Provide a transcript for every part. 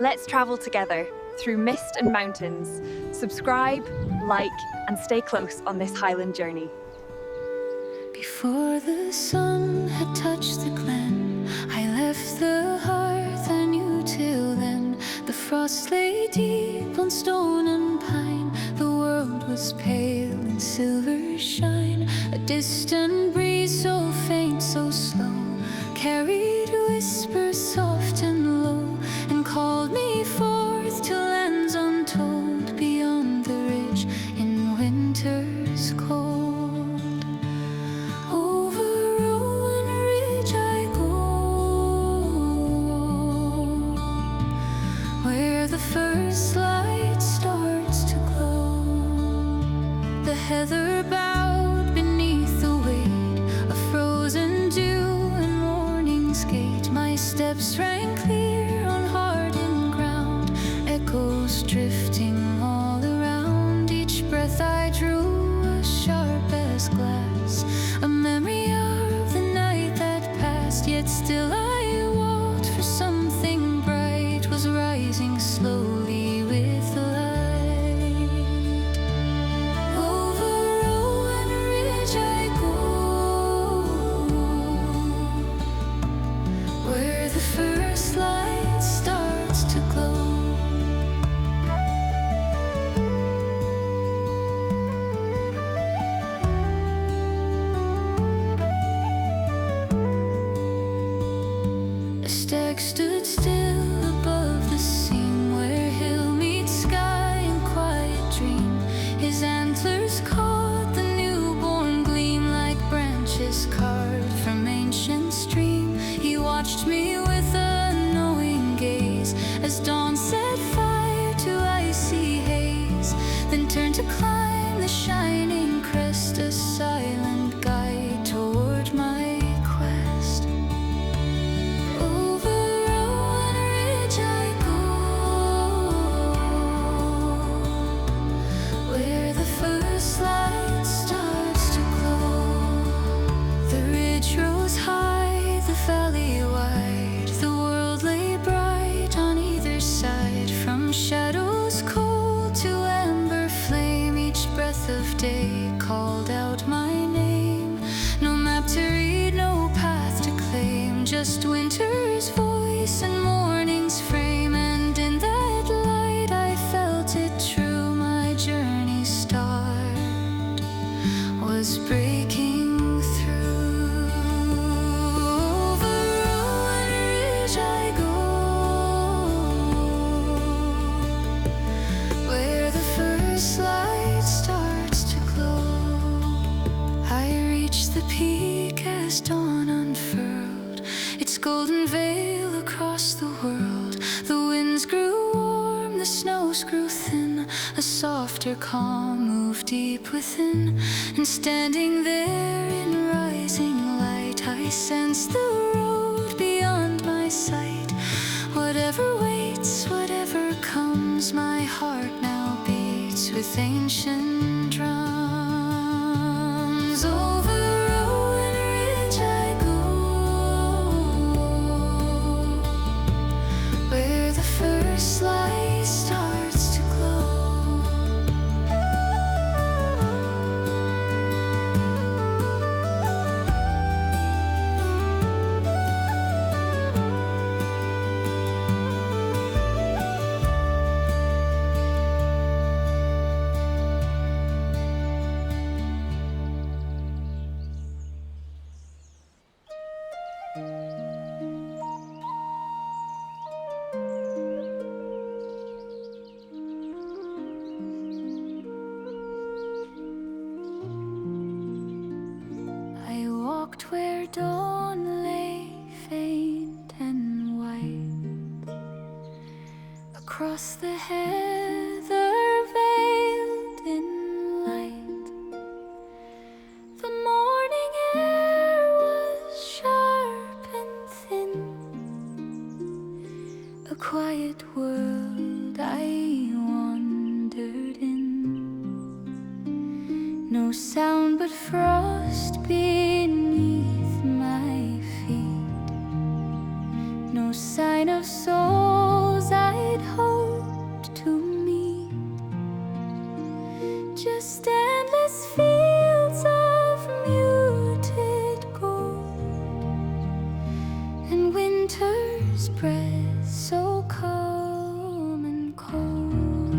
Let's travel together through mist and mountains. Subscribe, like, and stay close on this Highland journey. Before the sun had touched the glen, I left the hearth I knew till then. The frost lay deep on stone and pine. The world was pale in silver shine. A distant breeze, so faint, so slow, carried whispers soft and low, and called me forth to lands untold, beyond the ridge in winter's cold. Over Rowan Ridge I go, where the first light starts to glow. The heather bowed beneath the weight of frozen dew and morning's gate. My steps rang clear on hardened ground, echoes drifting all around. Each breath I drew was sharp as glass, a memory of the night that passed. Yet still I walked, for something bright was rising slowly with the light. Over Rowan Ridge I go, where the first light starts to glow. A stag stood still above the seam, where hill meets sky in quiet dream. His antlers caught the newborn gleam, like branches carved from ancient stream. He watched me with a knowing gaze, as dawn set fire to icy haze, then turned to climb the shining crest, a silent guide toward my quest. Over Rowan Ridge I go, where the first light starts to glow. The ridge rose high, the valley wide, the world lay bright on either side. From shadows cold to amber flame, each breath of day called out my name. No map to read, no path to claim, just winter's voice and morning's frame. And in that light I felt it true, my journey's start was breaking through. Over Rowan Ridge I go, where the first light starts to glow. I reached the peak as dawn unfurled its golden veil across the world. The winds grew warm, the snows grew thin, a softer calm moved deep within. And standing there in rising light, I sensed the road beyond my sight. Whatever waits, whatever comes, my heart now beats with ancient drums. Over Rowan Ridge I go, where the first light starts to glow. I walked where dawn lay faint and white, across the heather veiled in light. The morning air was sharp and thin, a quiet world I wandered in. No sound but frost beneath my feet, no sign of souls I I'd hoped to meet. Just endless fields of muted gold, and winter's breath so calm and cold.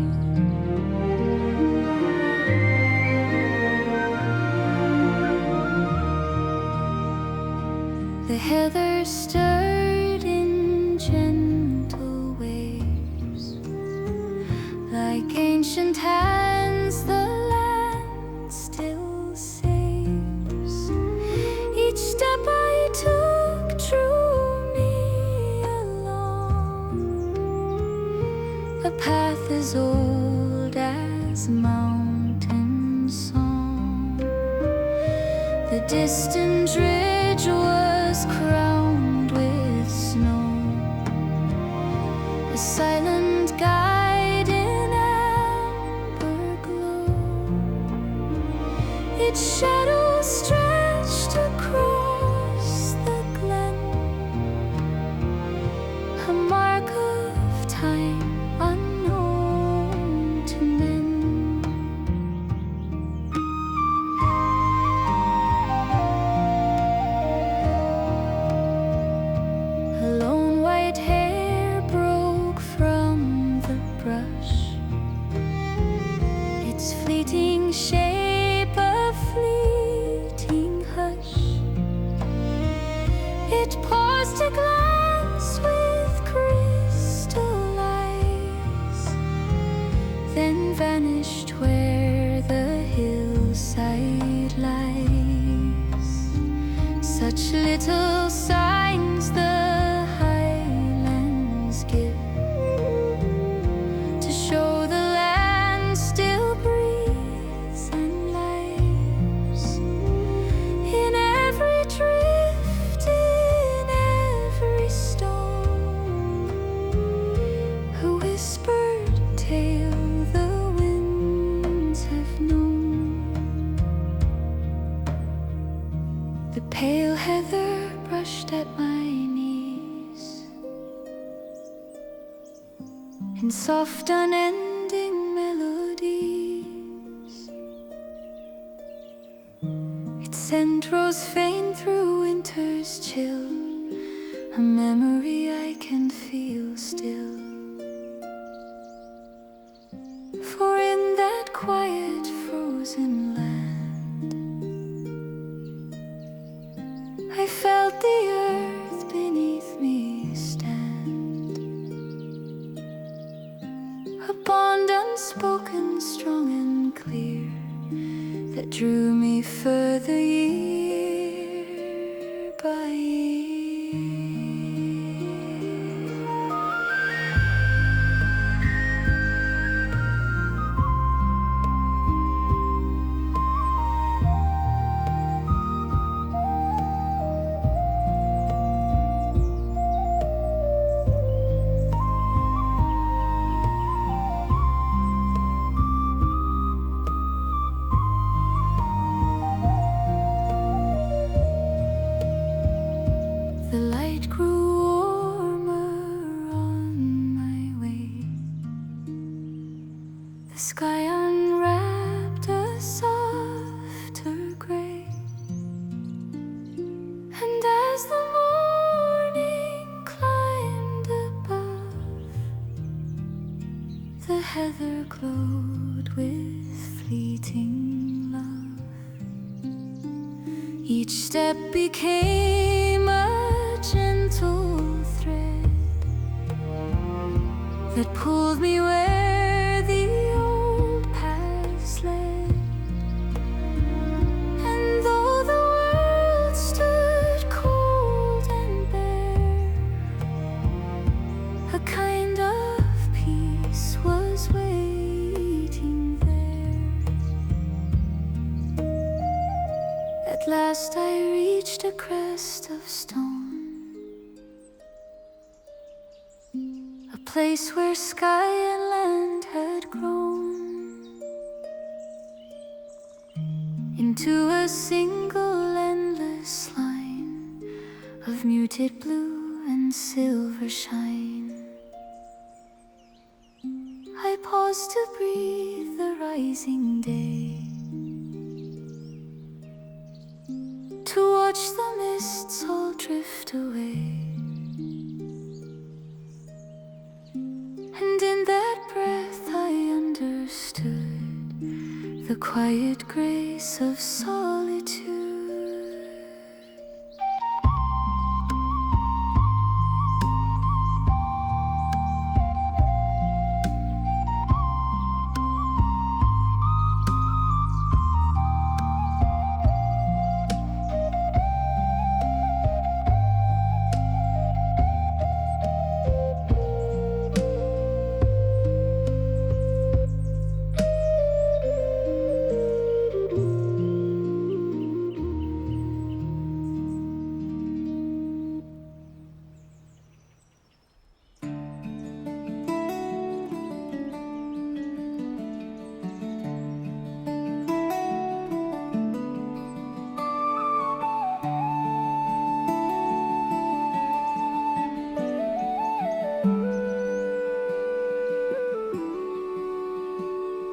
The heather stirred in gentle waves, like ancient hands the land still saves. Each step I took drew me along a path as old as mountain song. The distant ridge was crowned with snow, a silent guide in amber glow. Its shadow stretched across the glen, a mark of time unknown to men. A lone white hair broke from the brush, its fleeting shape a fleeting hush. It paused to glance with crystal eyes, then vanished where the hillside lies. Such little signs the Highlands give to show the land still breathes and lives. In every drift, in every stone, a whispered tale the winds have known. The pale heather brushed at my knees in soft unending melodies. Its scent rose faint through winter's chill, a memory I can feel still. For in that quiet frozen land, I felt the earth beneath me stand, a bond unspoken, strong and clear, that drew me further year by year. The light grew warmer on my way. The sky unwrapped a softer gray, and as the morning climbed above, the heather glowed with fleeting love. Each step became a gentle thread that pulled me where the old paths led. And though the world stood cold and bare, a kind of peace was waiting there. At last I reached a crest of stone, a place where sky and land had grown into a single endless line of muted blue and silver shine. pause to breathe the rising day, to watch the mists all drift away. And in that breath I understood the quiet grace of solitude.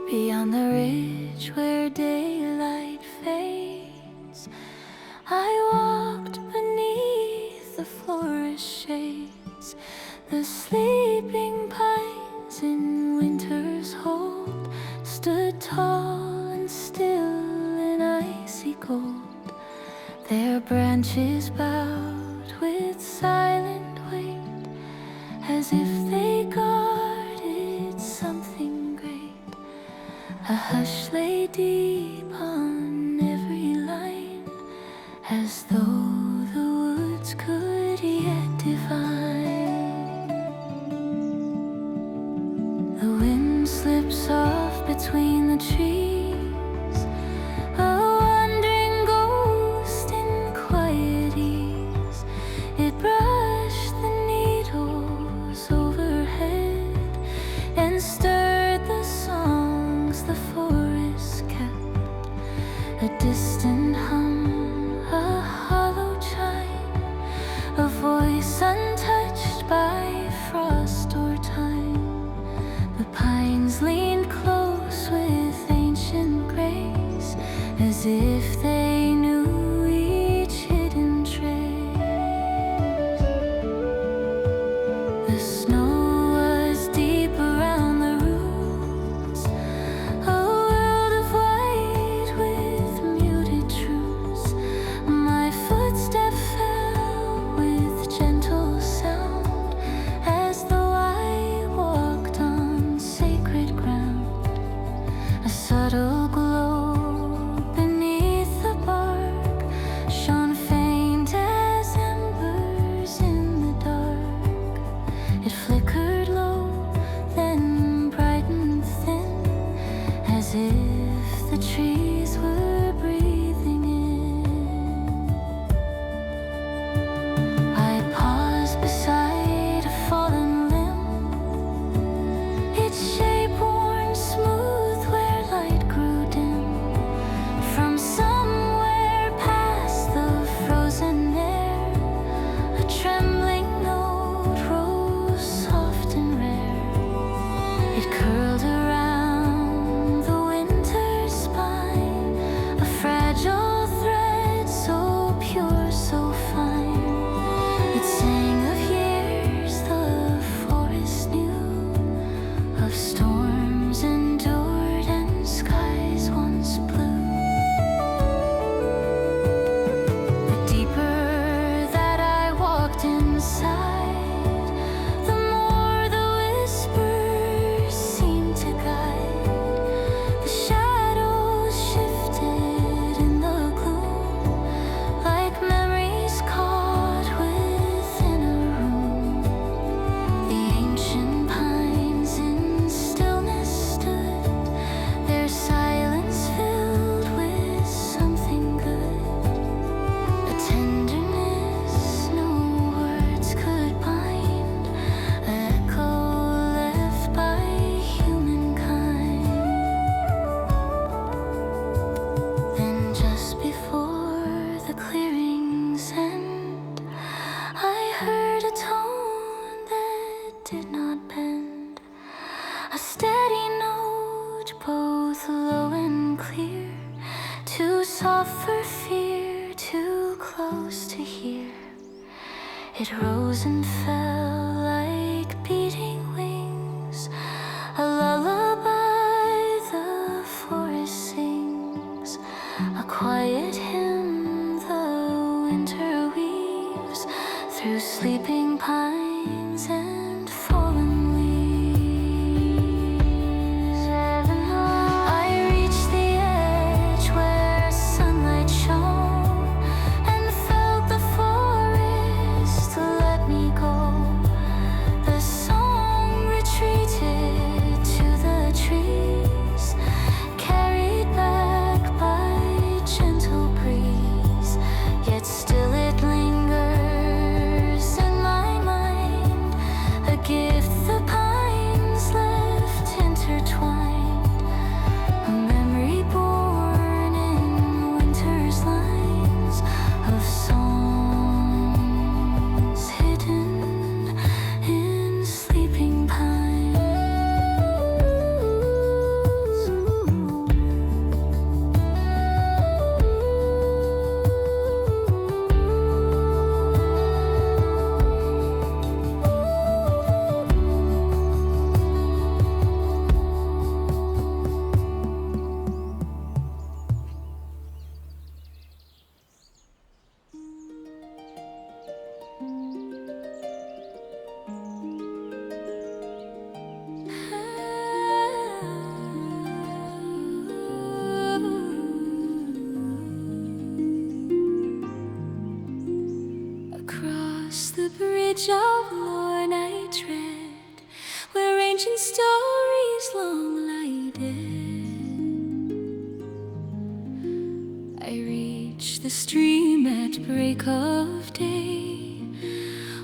Beyond the ridge where daylight fades, I walked beneath the forest shades. The sleeping pines in winter's hold stood tall and still in icy cold, their branches bowed with silent weight, as if they guarded something great. A hush lay deep on every line, as though the woods could yet divine. The wind slips off between the trees, a wandering ghost in quiet ease. It brushed the needles overhead and stirred the songs the forest kept, a distant hum, a hollow chime, a voice untouched by frost or time. The pines leaned close with ancient grace, as if they knew each hidden trace. The snow was deep around the roots, a world of white with muted truths. My footsteps fell with gentle sound, as though I walked on sacred ground. A subtle glow beneath the bark shone faint as embers in the dark. It flickered low, then brightened thin, as if the trees were breathing in. I paused beside a fallen limb, its shape worn smooth where light grew dim. From somewhere past the frozen air, a trembling note rose soft and rare. It curled around the winter's spine, a fragile thread so pure, so fine. It sang of years the forest knew, of storms endured and skies once blue. The deeper that I walked inside, It rose and fell like beating wings, a lullaby the forest sings, a quiet hymn the winter weaves through sleeping pines and fallen leaves. I reached the edge where sunlight shone and felt the forest let me go. The song retreated to the trees, carried back by gentle breeze, yet still it lingers in my mind, a gift the pines left intertwined, a memory born in winter's lines of songs hidden in sleeping pines. Across the bridge of Lorne I tread, where ancient stories long lie dead. I reach the stream at break of day,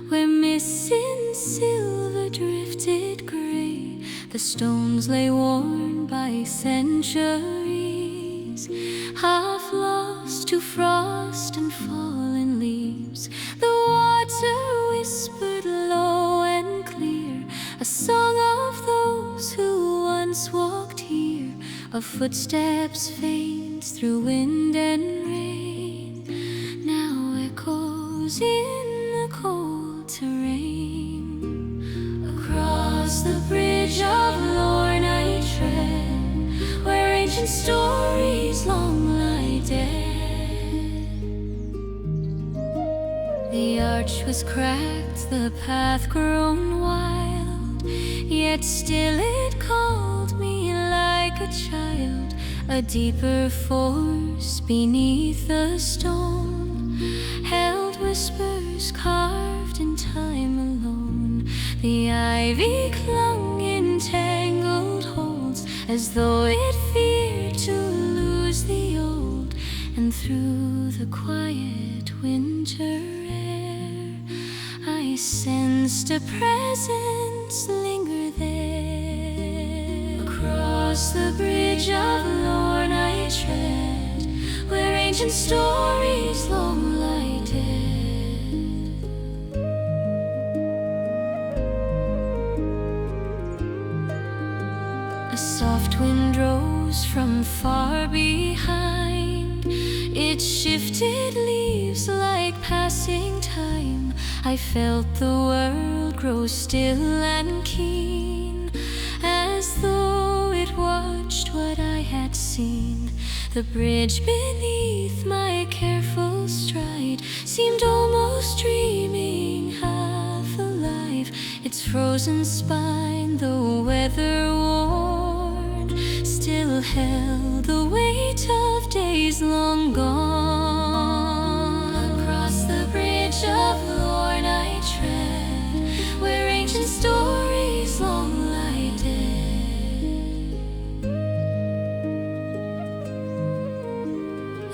where mists in silver drifted gray, the stones lay worn by centuries, half lost to frost and fallen leaves. The water whispered low and clear, a song of those who once walked here, of footsteps faint through wind and rain, now echoes in the cold terrain. Across the bridge of Lorne I tread, where ancient stories long lie dead. The arch was cracked, the path grown wild, yet still it called me like a child, a deeper force beneath the stone, held whispers carved in time alone. The ivy clung in tangled holds, as though it feared to lose the old, and through the quiet winter air I sensed a presence linger there. Across the bridge of Lorne I tread, where ancient stories long lie dead. A soft wind rose from far behind, it shifted leaves like passing time. I felt the world grow still and keen, as though it watched what I had seen. The bridge beneath my careful stride seemed almost dreaming, half alive. Its frozen spine, though weather worn, still held the weight of days long gone. Across the bridge of Lorne I tread, where ancient stories long lie dead.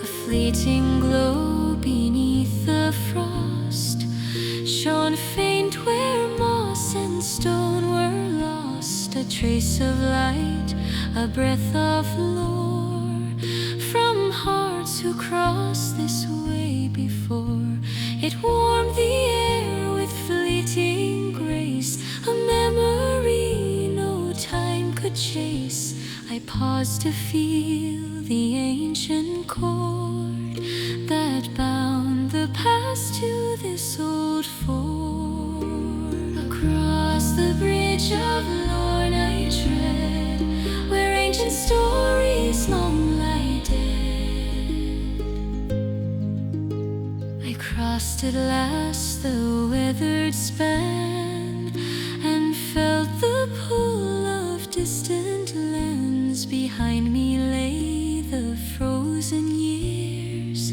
A fleeting glow beneath the frost shone faint where moss and stone were lost, a trace of light, a breath of lore, from hearts who crossed this way before. It warmed the air with fleeting grace, a memory no time could chase. I paused to feel the ancient cord that bound the past to this old forest. bridge of Lorn I tread, where ancient stories long lie dead. I crossed at last the weathered span, and felt the pull of distant lands. Behind me lay the frozen years,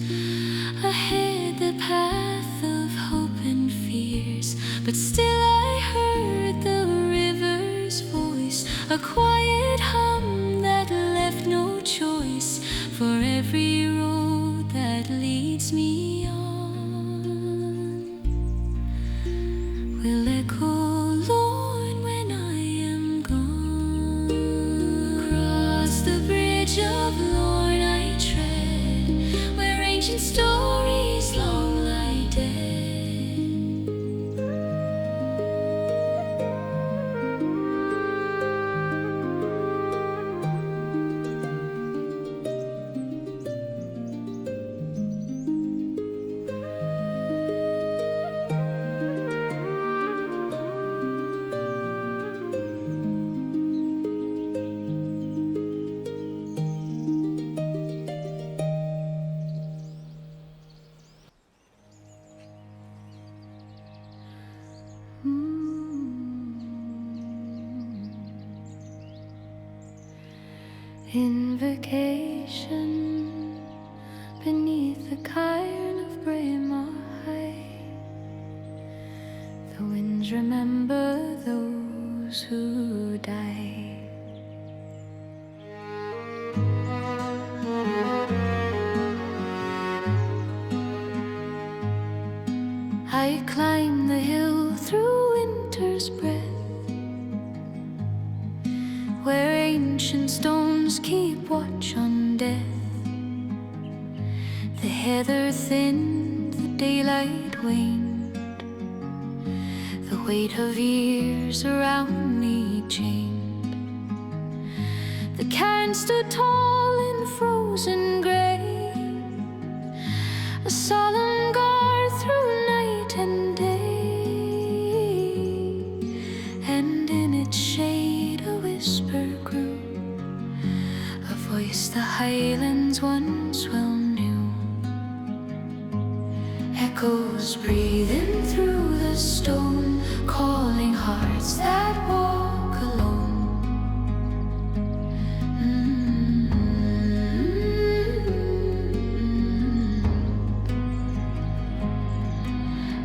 ahead the path of hope and fears. But still I heard the river's voice, a quiet hum that left no choice for every road that leads me on. Will echo Lorn when I am gone. Across the bridge of Lorn I tread, where ancient stories long lie dead. In vacation, beneath the cairn of Braemar High, the winds remember those who die. I climb the hill through winter's breath, where ancient stones keep watch on death. The heather thinned, the daylight waned, the weight of years around me chained. The cairn stood tall and frozen grey, a solemn guard through night and day, and in its shade a whisper grew, a voice the Highlands once well knew. Echoes breathing through the stone, calling hearts that walk alone.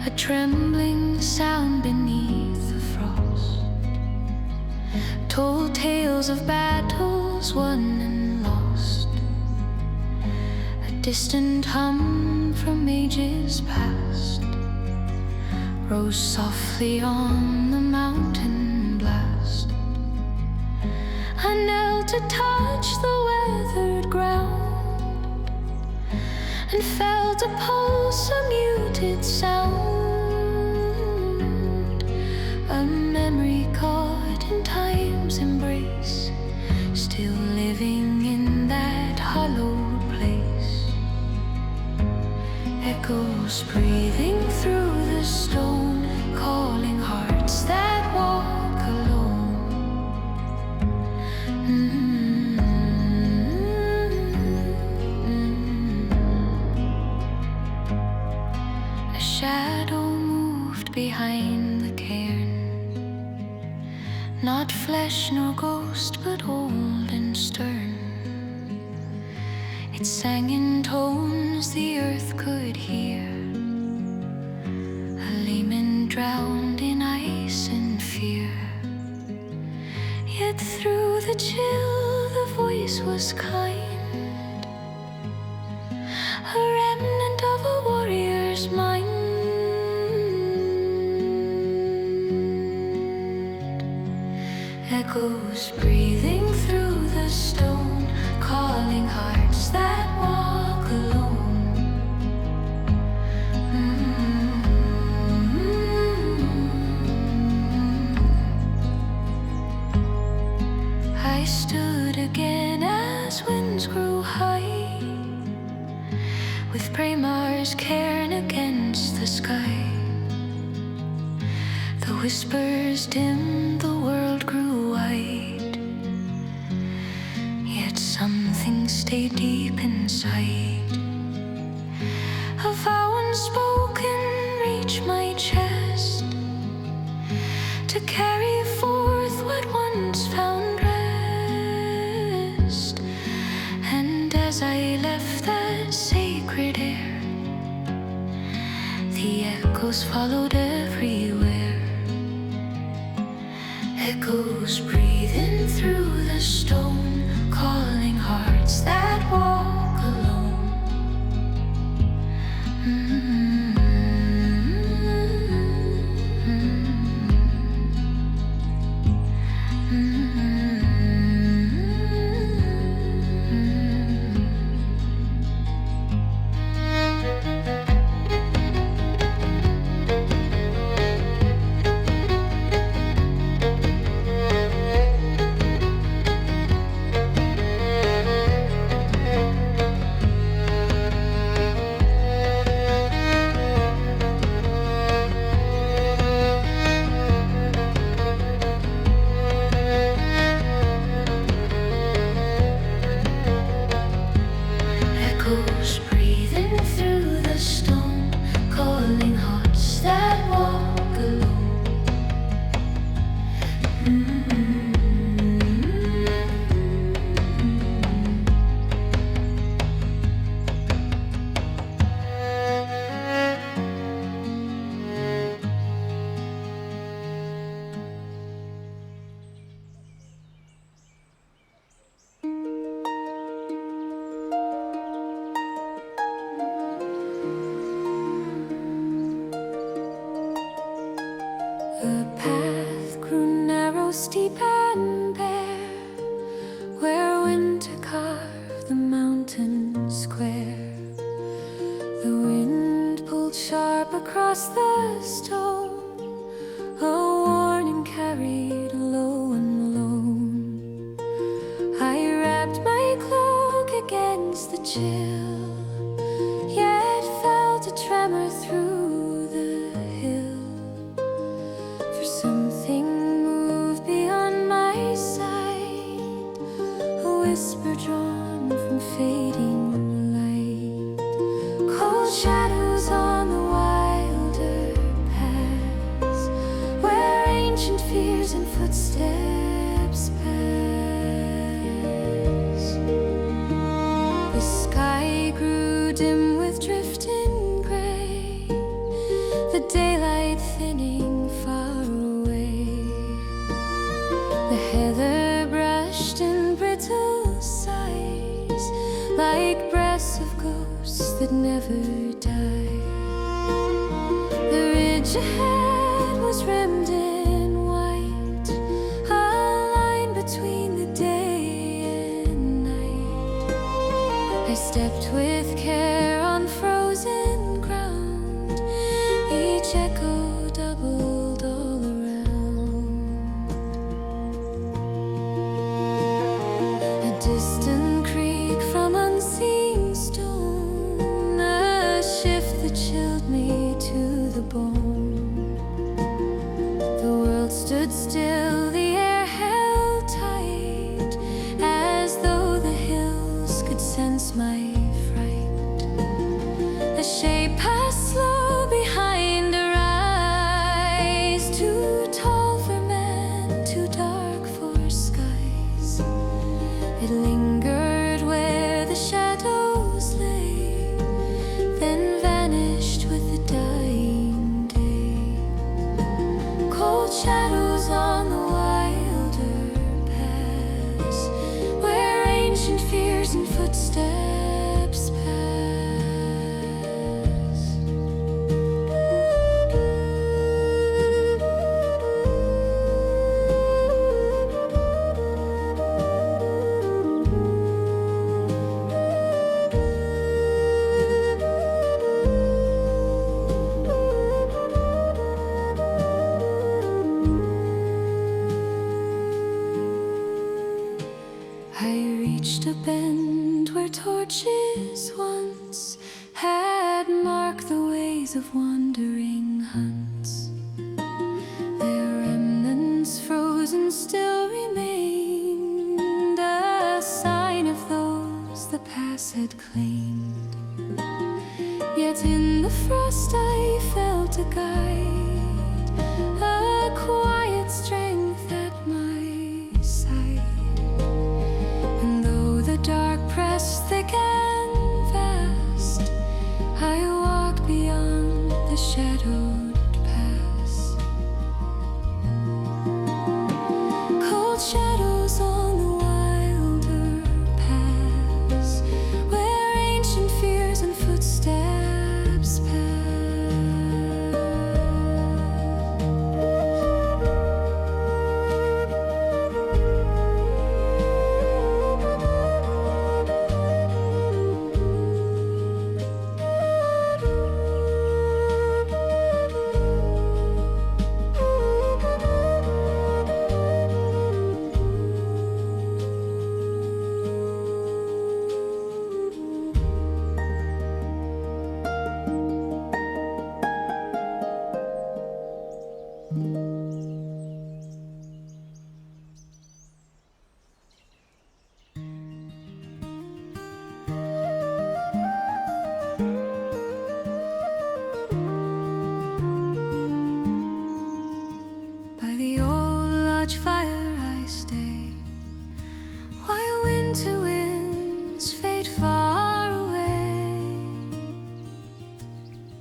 A trembling sound beneath the frost told tales of battles won and lost. A distant hum from ages past rose softly on the mountain blast. I knelt to touch the weathered ground and felt a pulse, a muted sound, a memory caught in time's embrace, still living in that hallowed place. Echoes breathing through the stone, calling hearts that walk alone. A shadow moved behind the cairn, not flesh nor ghost, but old and stern. It sang in tones the earth could hear, a layman drowned in ice and fear. Yet through the chill the voice was kind, a remnant of a warrior's mind. Echoes breathing through the stone, calling hearts that walk alone. I stood again as winds grew high, with Braemar's cairn against the sky. The whispers dimmed the world feelings stay deep inside. A vow unspoken reach my chest to carry forth what once found rest. And as I left that sacred air, the echoes followed everywhere. Echoes breathing through the stone, calling hearts that walk alone. Echoes breathing through the stone, calling hearts that walk alone. The path grew narrow, steep and bare, where winter carved the mountain square. The wind pulled sharp across the stone, a warning carried low and lone. I wrapped my cloak against the chill, yet felt a tremor through the hill. For something moved beyond my sight, a whisper drawn from fading light. Cold shadows on the wilder paths, where ancient fears and footsteps pass. The sky grew dim with drifting gray, the daylight thinning far away. The heather brushed in brittle sighs, like breaths of ghosts that never die. The ridge ahead was rimmed in white, a line between the day and night. I stepped with care on frozen ground, each echo doubled all around. A distant creak from unseen stone, a shift that chilled me to the bone. The world stood still, the air held tight, as though the hills could sense my fright. A shape passed slow behind a rise, too tall for men, too dark for skies. It lingered where the shadows lay, then vanished with the dying day. Cold shadows on the wilder paths, where ancient fears and footsteps pass. I reached a bend where torches once had marked the ways of wandering hunts. Their remnants frozen still remained, a sign of those guide, a quiet strength at my side. And though the dark pressed thick and fast, I walked beyond the shadowed pass. Cold shadows on the wilder paths, where ancient fears and footsteps pass. By the old lodge fire I stay, while winter winds fade far away.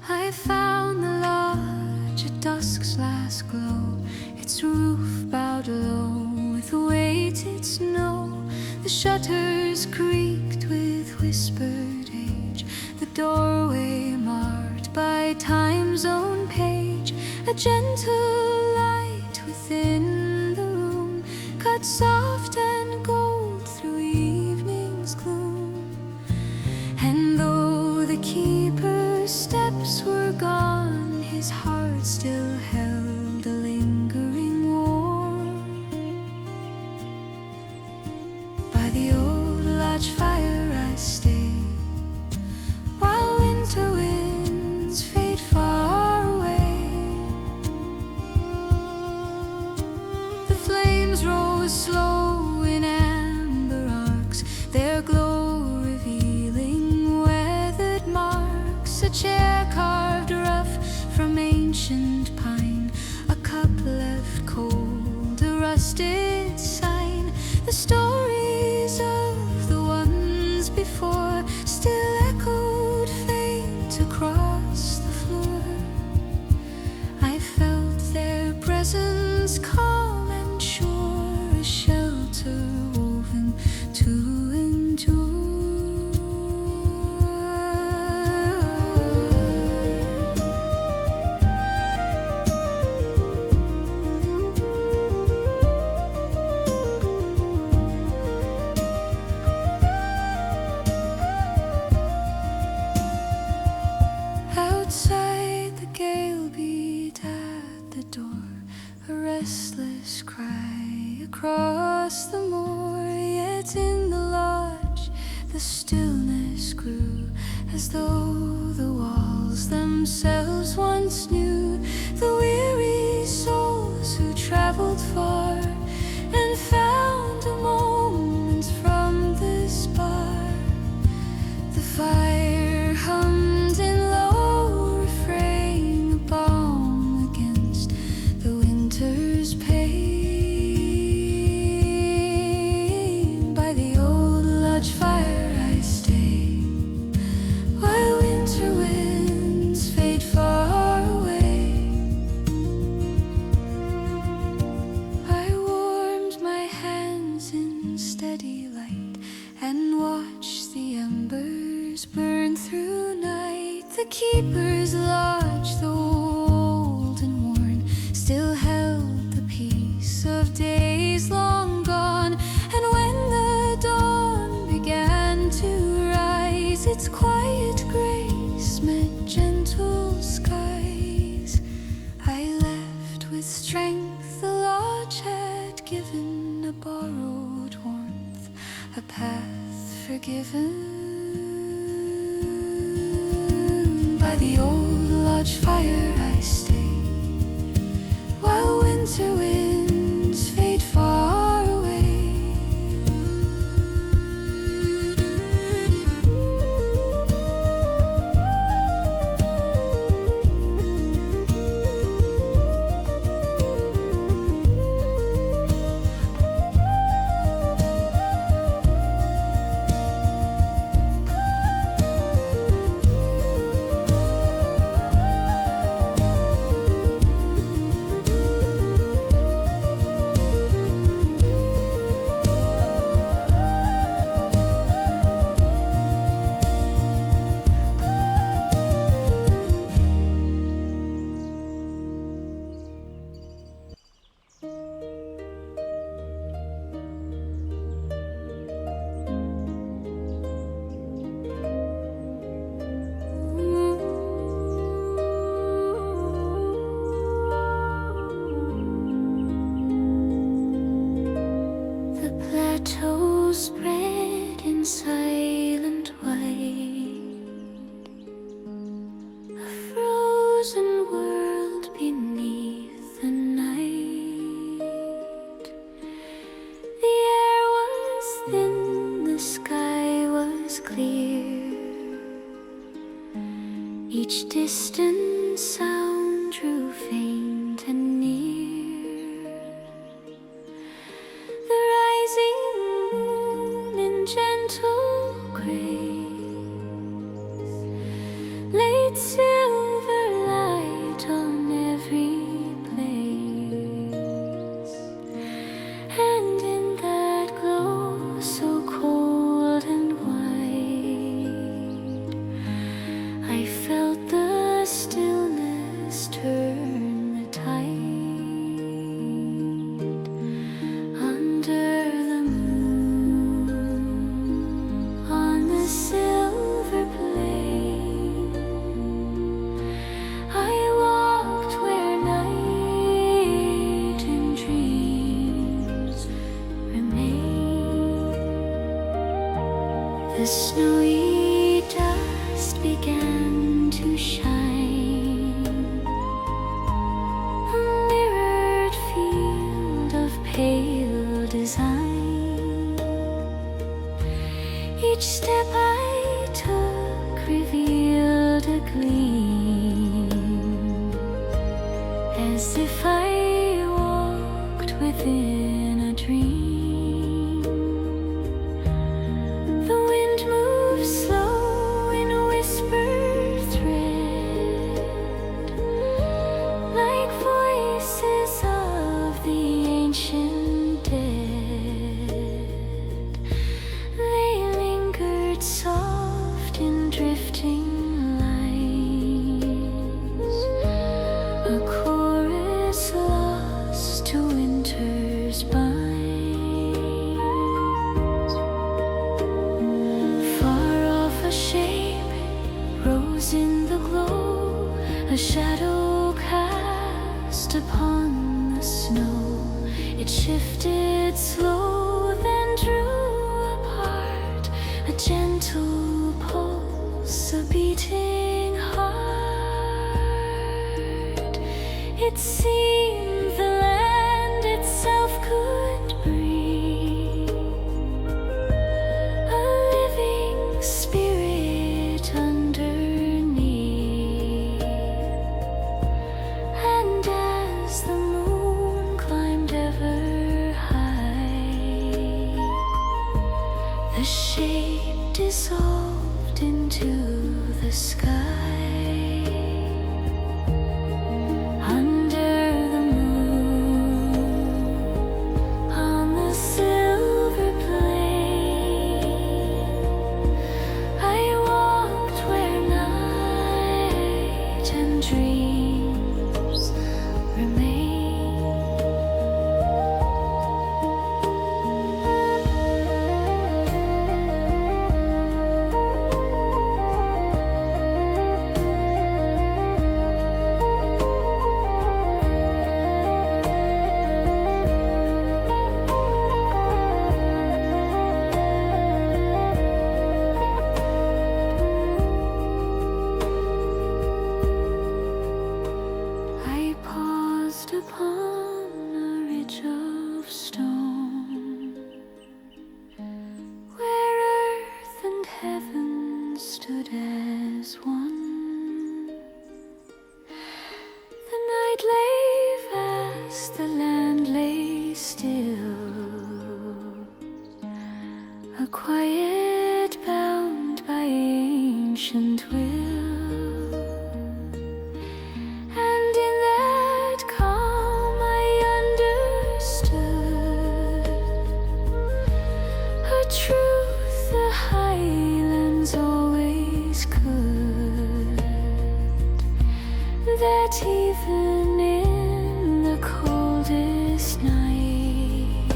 I found the lodge at dusk's last glow, its roof bowed low with weighted snow. The shutters creaked with whispered age, the doorway marked by time's own page. A gentle light within the room cut soft and gold through evening's gloom. And though the keeper's steps were gone, his heart still held a lingering warmth. By the old lodge fire I stay, while winter winds fade far away. The flames rose slow in amber arcs, their glow revealing weathered marks. A chair carved rough from ancient pine, a cup left cold, a rusted sign. The stories of the ones before still echoed faint across the floor. I felt their presence calm and sure, a shelter woven to endure. Outside the gale beat at the door, a restless cry across the moor. Yet in the lodge the stillness grew, as though the walls themselves once knew the weary souls who traveled far and found a moment from this bar. The fire hummed in low refrain, a balm against the winter's pain. By the old lodge fire I stay, while winter winds fade far away. I warmed my hands in steady light and watched the embers burn through night. The keeper's lodge, though old and worn, still held the peace of days long gone. And when the dawn began to rise, its quiet grace met gentle skies. I left with strength the lodge had given, a borrowed warmth, a path forgiven. By the old lodge fire I stay, while winter winds fade far away. The snowy dust began to shine, a mirrored field of pale design. Each step I took revealed a gleam, as if I walked within a dream. A shadow cast upon the snow. It shifted slow, then drew apart, a gentle pulse, a beating heart. It seemed the land itself could breathe, a living spirit underneath. As the moon climbed ever high, the shape dissolved into the sky. Under the moon, on the silver plain, I walked where night and dreams remain. Upon a ridge of stone, where earth and heaven stood as one. The night lay vast, the land lay still, a quiet bound by ancient will. Truth the Highlands always could, that even in the coldest night,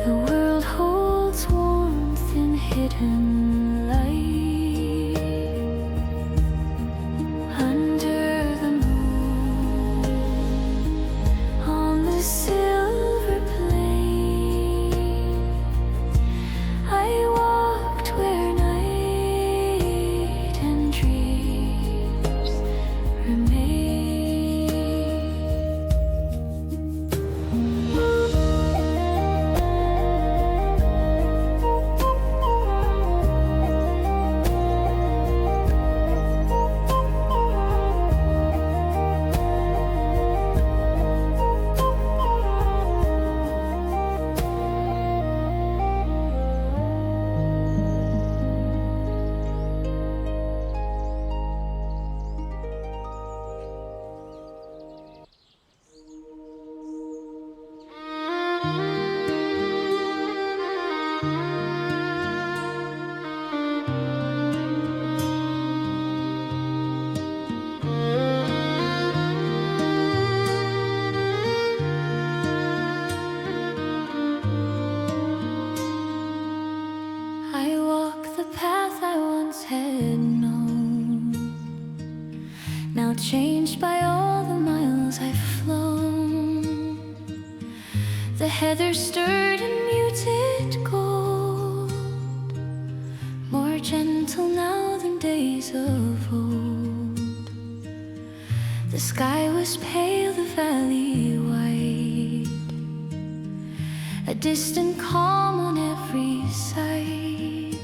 the world holds warmth in hidden light. Under the moon, on the silver plain, I walked where night and dreams remain. Changed by all the miles I've flown, the heather stirred in muted gold, sky was pale, the valley white, a distant calm on every side.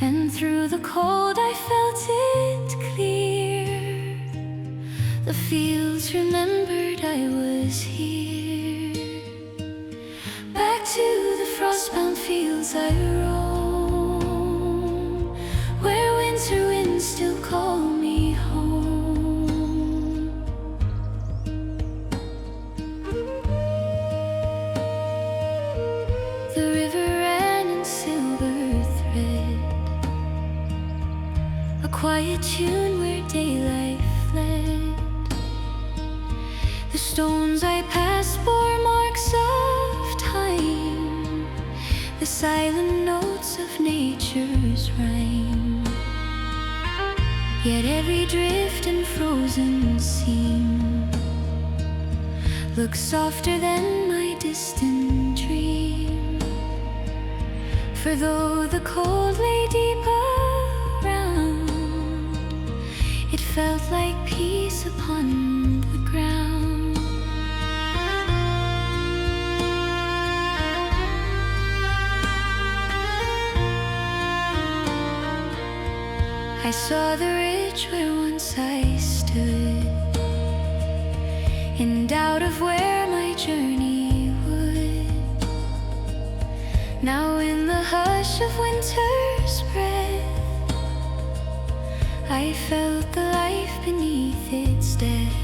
And through the cold I felt it clear. The fields remembered I was here. Back to the frostbound fields I roam, where winter winds still call me home. The river ran in silver thread, a quiet tune where daylight fled. The stones I passed bore marks of time, the silent notes of nature's rhyme. Yet every drift and frozen seam looks softer than my distant dream. For though the cold lay deep around, it felt like peace upon the ground. I saw the ridge where once I stood, in doubt of where my journey would. Now in the hush of winter's breath, I felt the life beneath its death.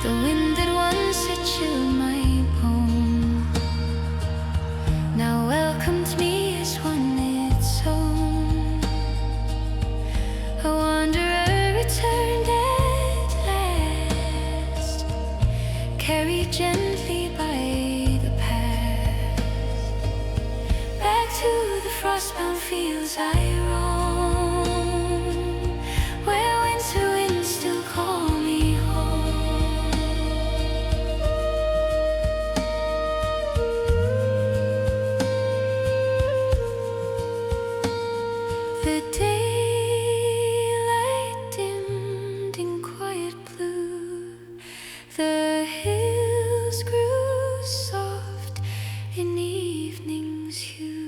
The wind that once had chilled my bone now welcomed me as one its own. A wanderer returned at last, carried gently by the past. Back to the frostbound fields I roam, where winter winds still call me home. The daylight dimmed in quiet blue, the hills grew soft in evening's hue.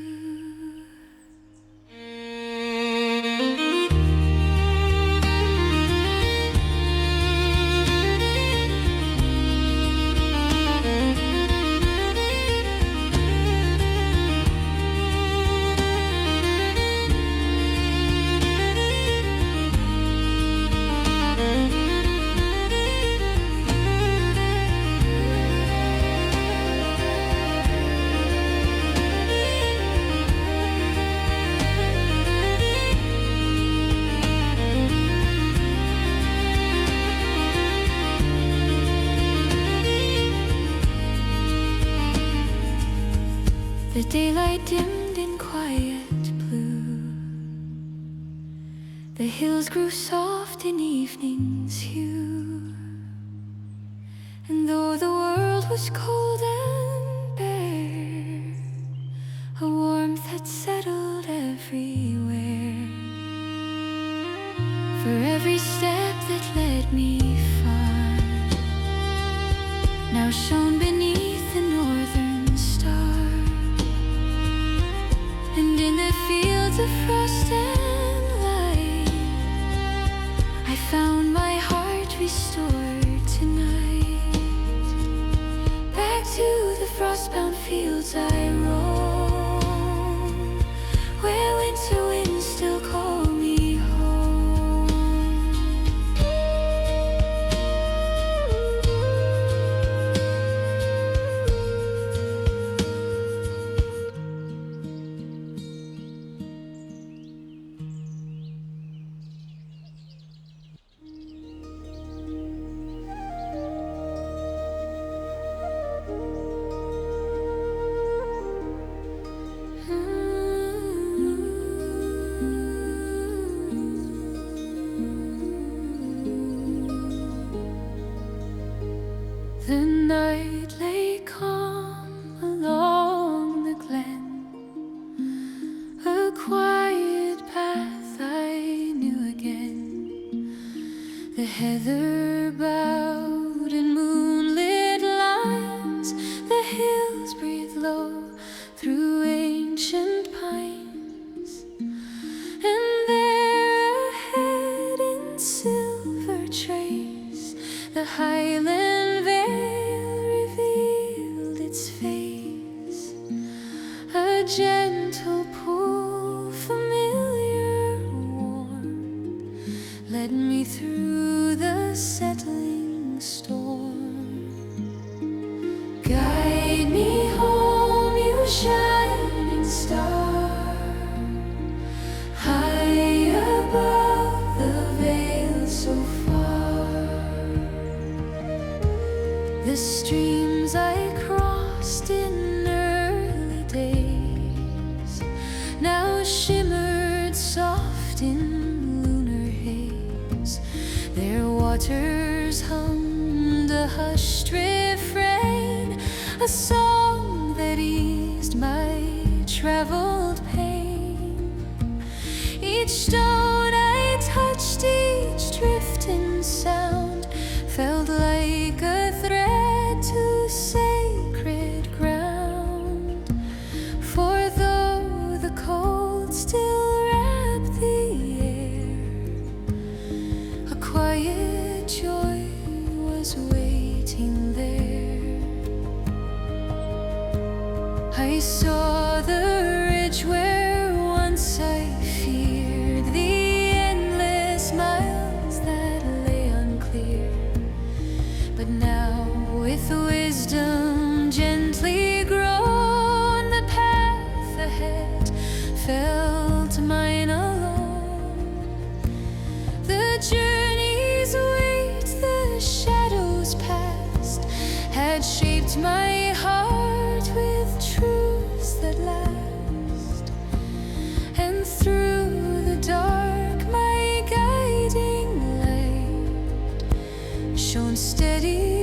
The daylight dimmed in quiet blue, the hills grew soft in evening's hue. And though the world was cold and bare, a warmth had settled everywhere. For every step that led me far now shone beneath the northern star. And in the fields of frost and light, I found my heart restored tonight. Back to the frostbound fields I roam, where winter winds still call me home. The night lay calm along the glen, a quiet path I knew again. weather bowed in moonlit lines, the hills breathe low through ancient pines, and there ahead in silver trace the Highland vale revealed its face, a gentle pool, familiar, warm, led me through the settling storm. Guide me home, you shining star, high above the veil so far. The streams I crossed in early days now shimmered soft in lunar haze. Their waters hummed a hushed refrain, a song that eased my traveled pain. Each stone I touched, each drifting sound felt like a thread to sacred ground. For though the cold still wrapped the air, a quiet joy was waiting there. I saw the ridge where once I feared, the endless miles that lay unclear. But now with wisdom gently grown, the path ahead felt mine alone. The journey's weight, the shadows past, had shaped my heart with truths that last. And through the dark my guiding light shone steady